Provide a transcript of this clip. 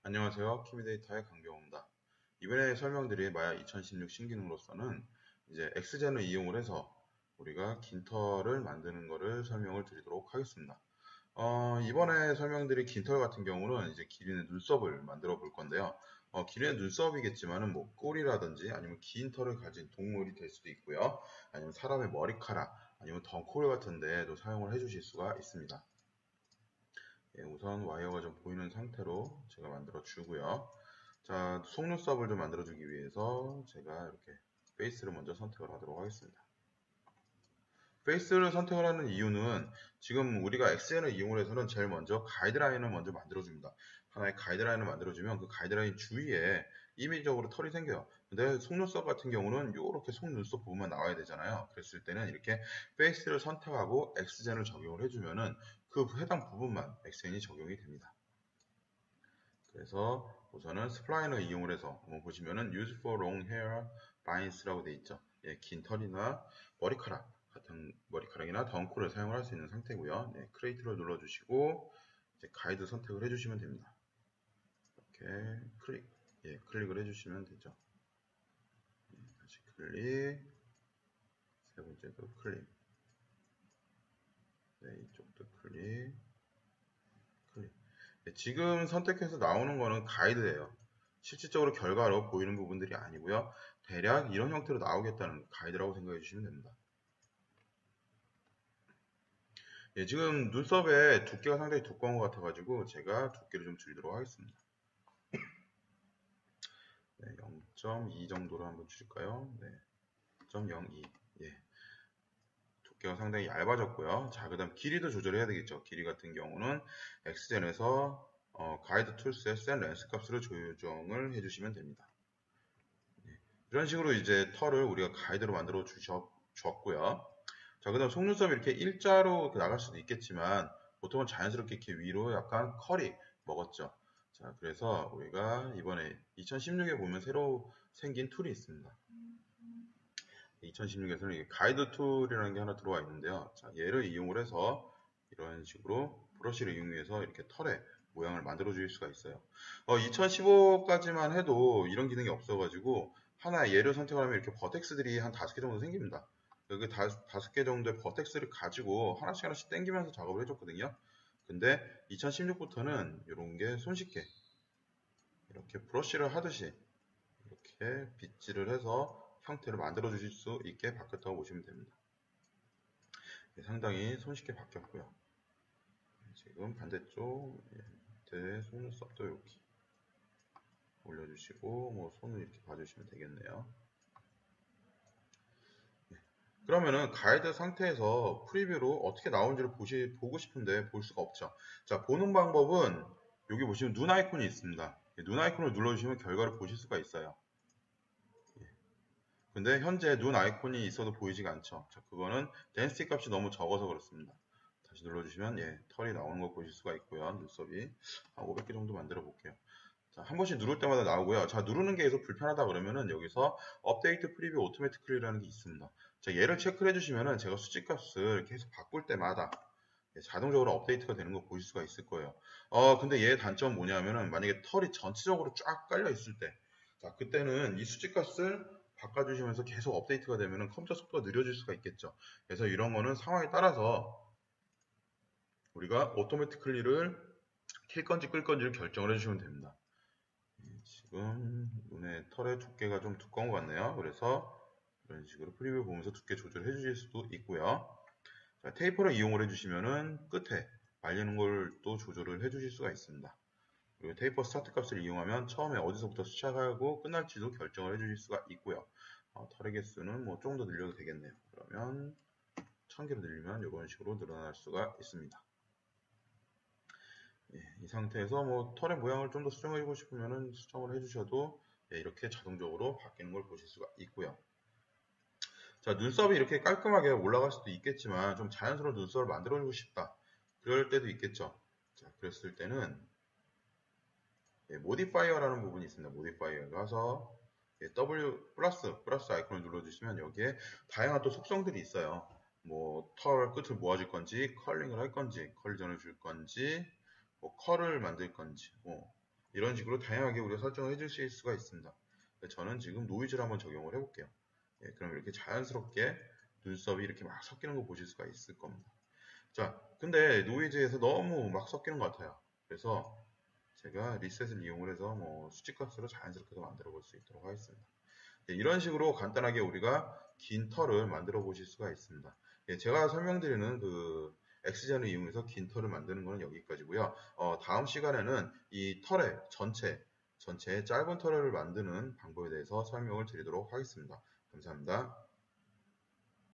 안녕하세요. 키미데이터의 강병호입니다. 이번에 설명드릴 마야 2016 신기능으로서는 이제 엑스젠을 이용을 해서 우리가 긴털을 만드는 것을 설명을 드리도록 하겠습니다. 이번에 설명드릴 긴털 같은 경우는 이제 기린의 눈썹을 만들어 볼 건데요. 기린의 눈썹이겠지만은 뭐 꼬리라든지 아니면 긴 털을 가진 동물이 될 수도 있고요. 아니면 사람의 머리카락, 아니면 덩쿨 같은 데에도 사용을 해 주실 수가 있습니다. 예, 우선 와이어가 좀 보이는 상태로 제가 만들어 주고요. 자, 속눈썹을 좀 만들어 주기 위해서 제가 이렇게 페이스를 먼저 선택을 하도록 하겠습니다. 페이스를 선택을 하는 이유는 지금 우리가 엑스젠을 이용해서는 제일 먼저 가이드라인을 먼저 만들어줍니다. 하나의 가이드라인을 만들어주면 그 가이드라인 주위에 임의적으로 털이 생겨요. 근데 속눈썹 같은 경우는 이렇게 속눈썹 부분만 나와야 되잖아요. 그랬을 때는 이렇게 페이스를 선택하고 엑스젠을 적용을 해주면은 그 해당 부분만 엑스젠이 적용이 됩니다. 그래서 우선은 스플라인을 이용을 해서 보시면은 use for long hair bines라고 되어 있죠. 예, 긴 털이나 머리카락 같은 머리카락이나 덩쿨을 사용을 할 수 있는 상태고요. 네, 크리에이트를 눌러주시고 이제 가이드 선택을 해주시면 됩니다. 이렇게 클릭을 해주시면 되죠. 다시 클릭, 세 번째도 클릭, 네, 이쪽도 클릭. 네, 지금 선택해서 나오는 거는 가이드예요. 실질적으로 결과로 보이는 부분들이 아니고요. 대략 이런 형태로 나오겠다는 가이드라고 생각해 주시면 됩니다. 예, 지금 눈썹의 두께가 상당히 두꺼운 것 같아가지고 제가 두께를 좀 줄이도록 하겠습니다. 네, 0.2 정도로 한번 줄일까요? 네, 0.02. 예, 두께가 상당히 얇아졌고요. 자, 그 다음 길이도 조절해야 되겠죠. 길이 같은 경우는 X젠에서 가이드 툴스의 셋 렌스 값으로 조정을 해주시면 됩니다. 이런 식으로 이제 털을 우리가 가이드로 만들어 주셨고요. 자, 그 다음 속눈썹이 이렇게 일자로 나갈 수도 있겠지만 보통은 자연스럽게 이렇게 위로 약간 컬이 먹었죠. 자, 그래서 우리가 이번에 2016에 보면 새로 생긴 툴이 있습니다. 2016에서는 가이드 툴이라는 게 하나 들어와 있는데요. 자, 얘를 이용을 해서 이런 식으로 브러쉬를 이용해서 이렇게 털의 모양을 만들어 줄 수가 있어요. 2015까지만 해도 이런 기능이 없어가지고 하나 얘를 선택하면 이렇게 버텍스들이 한 5개 정도 생깁니다. 그 5개 정도의 버텍스를 가지고 하나씩 하나씩 당기면서 작업을 해줬거든요. 근데 2016부터는 이런 게 손쉽게 이렇게 브러쉬를 하듯이 이렇게 빗질을 해서 형태를 만들어 주실 수 있게 바뀌었다고 보시면 됩니다. 상당히 손쉽게 바뀌었고요. 지금 반대쪽 밑에 속눈썹도 이렇게 올려주시고 뭐 손을 이렇게 봐주시면 되겠네요. 그러면은 가이드 상태에서 프리뷰로 어떻게 나오는지를 보고 싶은데 볼 수가 없죠. 자, 보는 방법은 여기 보시면 눈 아이콘이 있습니다. 눈 아이콘을 눌러주시면 결과를 보실 수가 있어요. 근데 현재 눈 아이콘이 있어도 보이지가 않죠. 자, 그거는 덴시티 값이 너무 적어서 그렇습니다. 다시 눌러주시면 예, 털이 나오는 거 보실 수가 있고요. 눈썹이 한 500개 정도 만들어 볼게요. 자, 한 번씩 누를 때마다 나오고요. 자, 누르는 게 계속 불편하다 그러면은 여기서 업데이트 프리뷰 오토매티클리라는 게 있습니다. 자, 얘를 체크를 해주시면은 제가 수치값을 계속 바꿀 때마다 예, 자동적으로 업데이트가 되는 거 보실 수가 있을 거예요. 근데 얘의 단점은 뭐냐면은 만약에 털이 전체적으로 쫙 깔려 있을 때, 자, 그때는 이 수치값을 바꿔주시면서 계속 업데이트가 되면은 컴퓨터 속도가 느려질 수가 있겠죠. 그래서 이런 거는 상황에 따라서 우리가 오토매티클리를 킬 건지 끌 건지를 결정을 해주시면 됩니다. 지금 눈의 털의 두께가 좀 두꺼운 것 같네요. 그래서 이런 식으로 프리뷰 보면서 두께 조절해 주실 수도 있고요. 자, 테이퍼를 이용을 해주시면은 끝에 말리는 걸 또 조절을 해주실 수가 있습니다. 그리고 테이퍼 스타트 값을 이용하면 처음에 어디서부터 시작하고 끝날지도 결정을 해주실 수가 있고요. 털의 개수는 뭐 좀 더 늘려도 되겠네요. 그러면 1000개로 늘리면 이런 식으로 늘어날 수가 있습니다. 예, 이 상태에서 뭐 털의 모양을 좀 더 수정해주고 싶으면 수정을 해주셔도 예, 이렇게 자동적으로 바뀌는 걸 보실 수가 있고요. 자, 눈썹이 이렇게 깔끔하게 올라갈 수도 있겠지만 좀 자연스러운 눈썹을 만들어주고 싶다. 그럴 때도 있겠죠. 자, 그랬을 때는 예, 모디파이어라는 부분이 있습니다. 모디파이어 가서 예, W 플러스 아이콘을 눌러주시면 여기에 다양한 또 속성들이 있어요. 뭐 털 끝을 모아줄 건지, 컬링을 할 건지, 컬리전을 줄 건지, 뭐 컬을 만들 건지, 뭐 이런 식으로 다양하게 우리가 설정을 해줄 수가 있습니다. 저는 지금 노이즈를 한번 적용을 해볼게요. 예, 그럼 이렇게 자연스럽게 눈썹이 이렇게 막 섞이는 거 보실 수가 있을 겁니다. 자, 근데 노이즈에서 너무 막 섞이는 것 같아요. 그래서 제가 리셋을 이용을 해서 뭐 수치값으로 자연스럽게 만들어 볼 수 있도록 하겠습니다. 예, 이런 식으로 간단하게 우리가 긴 털을 만들어 보실 수가 있습니다. 예, 제가 설명드리는 그 엑스젠을 이용해서 긴 털을 만드는 것은 여기까지고요. 다음 시간에는 이 털의 전체 짧은 털을 만드는 방법에 대해서 설명을 드리도록 하겠습니다. 감사합니다.